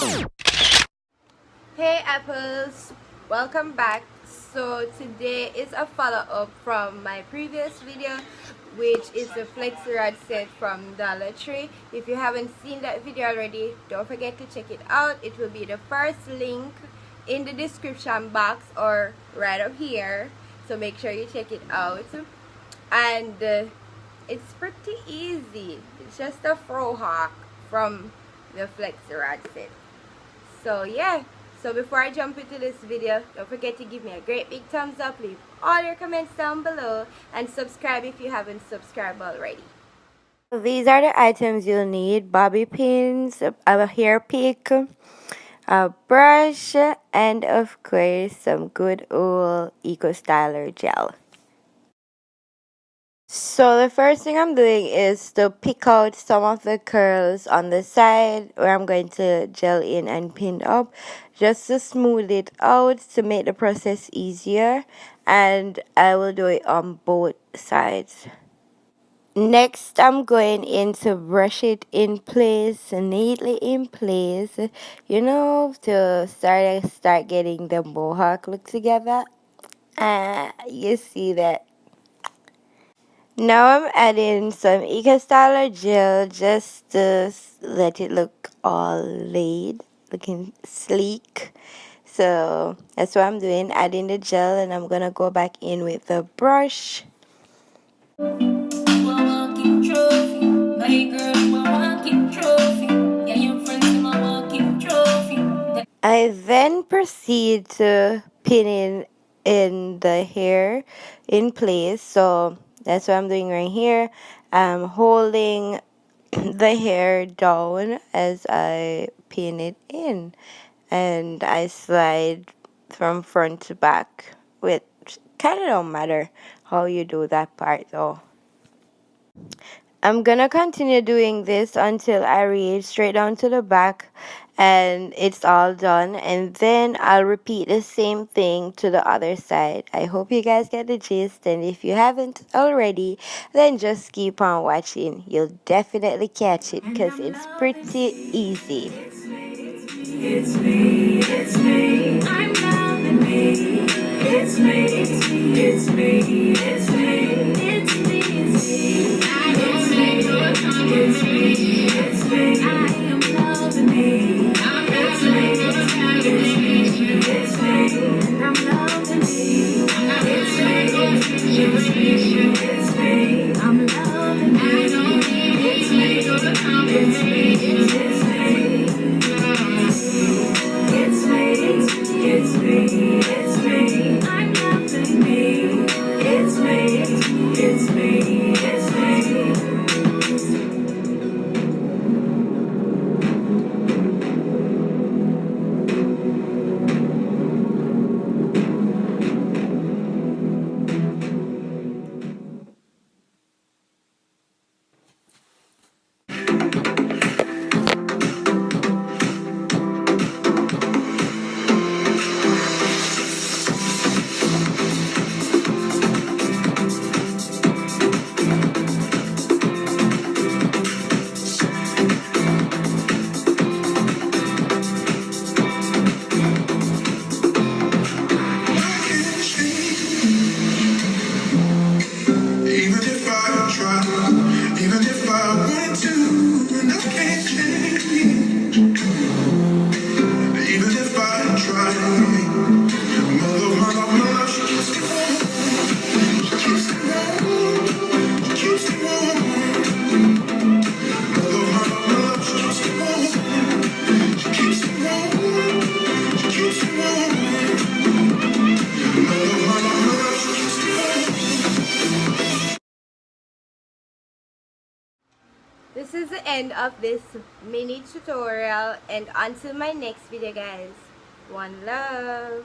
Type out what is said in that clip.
Hey apples, welcome back. So today is a follow-up from my previous video, which is the flexi rod set from Dollar Tree. If you haven't seen that video already, don't forget to check it out. It will be the first link in the description box or right up here, so make sure you check it out. And it's pretty easy. It's just a Frohawk from the flexi rod set. So yeah, so before I jump into this video, don't forget to give me a great big thumbs up, leave all your comments down below, and subscribe if you haven't subscribed already. So these are the items you'll need: bobby pins, a hair pick, a brush, and of course some good old Eco Styler gel. So the first thing I'm doing is to pick out some of the curls on the side where I'm going to gel in and pin up, just to smooth it out to make the process easier, and I will do it on both sides. Next, I'm going in to brush it in place, neatly in place, you know, to start getting the mohawk look together. You see that. Now I'm adding some Eco Styler gel just to let it look all laid, looking sleek. So that's what I'm doing, adding the gel, and I'm gonna go back in with the brush. I then proceed to pin in the hair in place. So that's what I'm doing right here. I'm holding the hair down as I pin it in, and I slide from front to back, which kind of don't matter how you do that part though. I'm gonna continue doing this until I reach straight down to the back and it's all done, and then I'll repeat the same thing to the other side. I hope you guys get the gist, and if you haven't already, then just keep on watching. You'll definitely catch it because it's pretty easy. It's me, it's me, I'm loving me. It's me, it's me, it's me, it's me, it's me, it's me. It's me, it's me, I am loving me. It's me, it's me, it's me, I'm loving me. It's me, it's me, it's me, I'm loving me. It's me, it's me, it's me. It's me, it's me, I'm loving me. It's me, it's me, it's me. This is the end of this mini tutorial, and until my next video guys, one love.